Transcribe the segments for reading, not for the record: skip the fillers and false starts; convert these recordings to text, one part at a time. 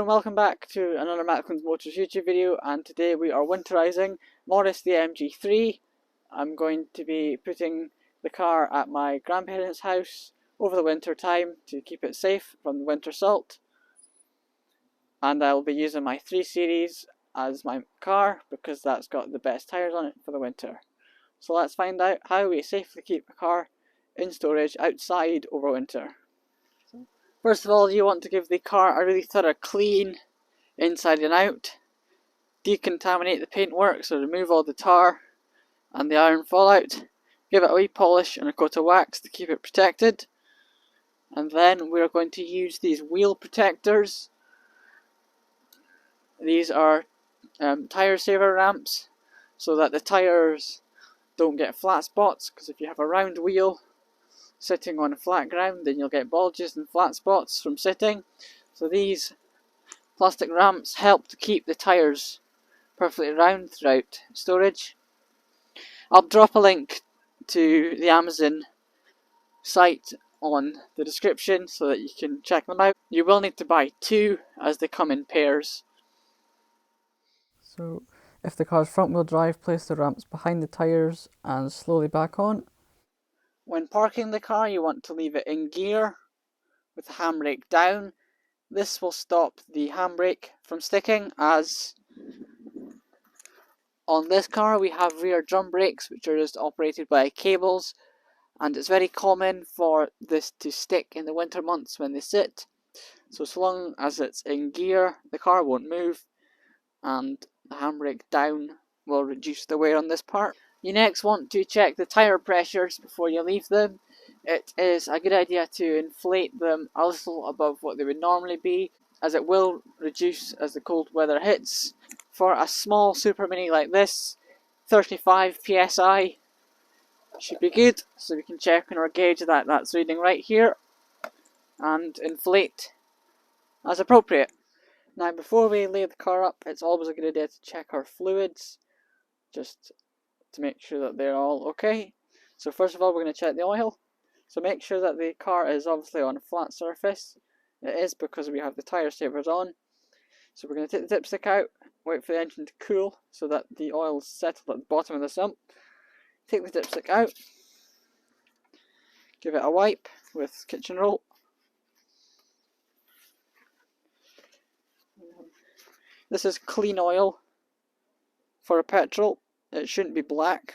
and welcome back to another Mackland Motors YouTube video, and today we are winterising Morris the MG3. I'm going to be putting the car at my grandparents' house over the winter time to keep it safe from the winter salt, and I'll be using my 3 Series as my car because that's got the best tyres on it for the winter. So let's find out how we safely keep a car in storage outside over winter. First of all, you want to give the car a really thorough clean inside and out. Decontaminate the paintwork, so remove all the tar and the iron fallout. Give it a wee polish and a coat of wax to keep it protected. And then we're going to use these wheel protectors. These are Tyre Saver ramps, so that the tyres don't get flat spots, because if you have a round wheel sitting on a flat ground, then you'll get bulges and flat spots from sitting. So these plastic ramps help to keep the tyres perfectly round throughout storage. I'll drop a link to the Amazon site on the description so that you can check them out. You will need to buy 2 as they come in pairs. So if the car's front wheel drive, place the ramps behind the tyres and slowly back on. When parking the car, you want to leave it in gear with the handbrake down. This will stop the handbrake from sticking, as on this car we have rear drum brakes which are just operated by cables, and it's very common for this to stick in the winter months when they sit. So long as it's in gear, the car won't move, and the handbrake down will reduce the wear on this part. You next want to check the tyre pressures before you leave them. It is a good idea to inflate them a little above what they would normally be, as it will reduce as the cold weather hits. For a small Super Mini like this, 35 psi should be good, so we can check on our gauge that that's reading right here and inflate as appropriate. Now before we lay the car up, it's always a good idea to check our fluids, just to make sure that they're all okay. So first of all, we're going to check the oil. So make sure that the car is obviously on a flat surface. It is because we have the Tyre Savers on. So we're going to take the dipstick out, wait for the engine to cool so that the oil is settled at the bottom of the sump. Take the dipstick out, give it a wipe with kitchen roll. This is clean oil for a petrol. It shouldn't be black.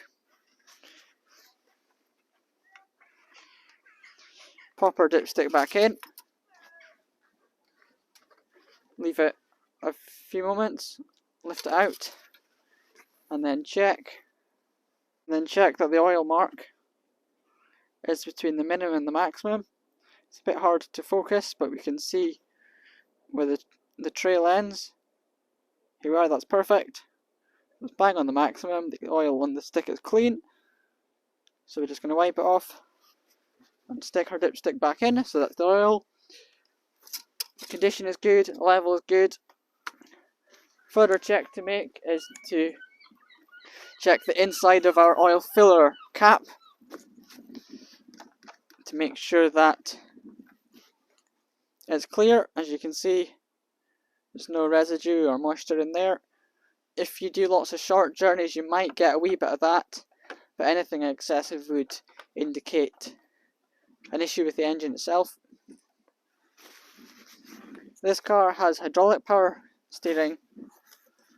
Pop our dipstick back in. Leave it a few moments. Lift it out. And then check. Check that the oil mark is between the minimum and the maximum. It's a bit hard to focus, but we can see where the trail ends. Here we are, that's perfect. It's bang on the maximum. The oil on the stick is clean. So we're just going to wipe it off and stick our dipstick back in. So that's the oil. The condition is good, the level is good. Further check to make is to check the inside of our oil filler cap to make sure that it's clear. As you can see, there's no residue or moisture in there. If you do lots of short journeys, you might get a wee bit of that, but anything excessive would indicate an issue with the engine itself. This car has hydraulic power steering,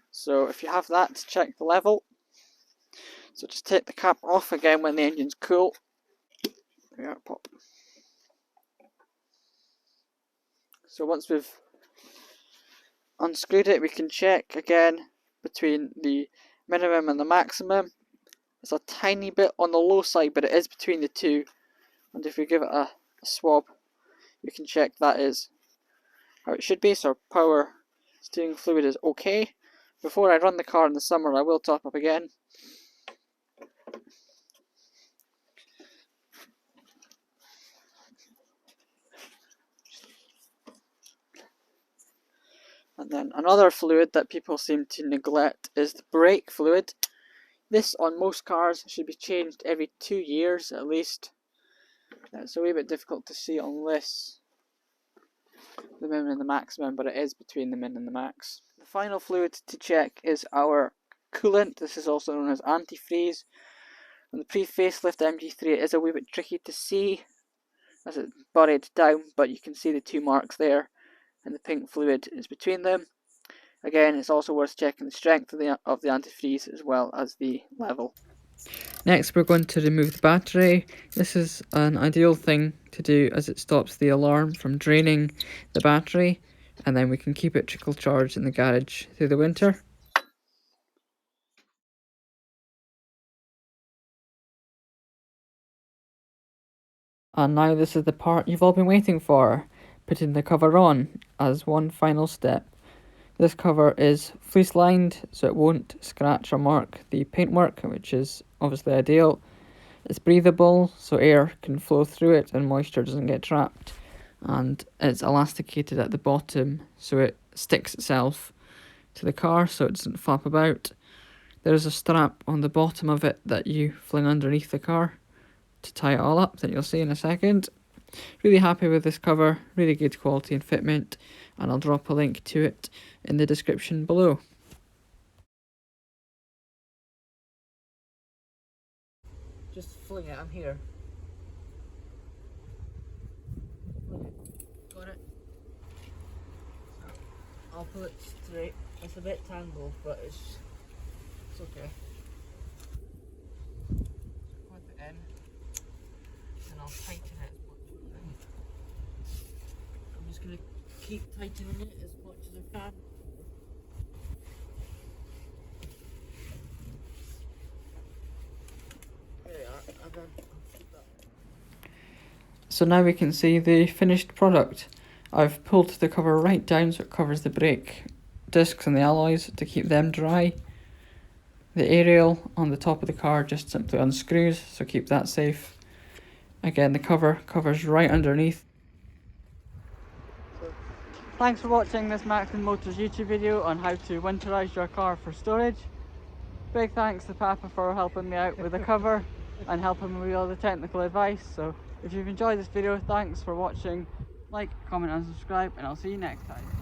so if you have that, check the level. So just take the cap off again when the engine's cool. There we are, pop. So once we've unscrewed it, we can check again between the minimum and the maximum. It's a tiny bit on the low side, but it is between the two. And if we give it a swab, we can check that is how it should be. So our power steering fluid is okay. Before I run the car in the summer, I will top up again. And then another fluid that people seem to neglect is the brake fluid. This on most cars should be changed every 2 years at least. It's a wee bit difficult to see on this the min and the maximum, but it is between the min and the max. The final fluid to check is our coolant. This is also known as antifreeze. On the pre-facelift MG3 it is a wee bit tricky to see as it's buried down, but you can see the two marks there and the pink fluid is between them. Again, it's also worth checking the strength of the antifreeze as well as the level. Next we're going to remove the battery. This is an ideal thing to do as it stops the alarm from draining the battery, and then we can keep it trickle charged in the garage through the winter. And now this is the part you've all been waiting for, putting the cover on as one final step. This cover is fleece lined so it won't scratch or mark the paintwork, which is obviously ideal. It's breathable so air can flow through it and moisture doesn't get trapped. And it's elasticated at the bottom so it sticks itself to the car so it doesn't flap about. There's a strap on the bottom of it that you fling underneath the car to tie it all up that you'll see in a second. Really happy with this cover, really good quality and fitment, and I'll drop a link to it in the description below. Just fling it, I'm here. Fling it. Got it? I'll pull it straight. It's a bit tangled, but it's okay. Put it in, and I'll tighten it. I'm just going to keep tightening it as much as I can. There we are, I'm done. So now we can see the finished product. I've pulled the cover right down so it covers the brake discs and the alloys to keep them dry. The aerial on the top of the car just simply unscrews, so keep that safe. Again, the cover covers right underneath. Thanks for watching this Mackland Motors YouTube video on how to winterize your car for storage. Big thanks to Papa for helping me out with the cover and helping me with all the technical advice. So if you've enjoyed this video, thanks for watching. Like, comment and subscribe, and I'll see you next time.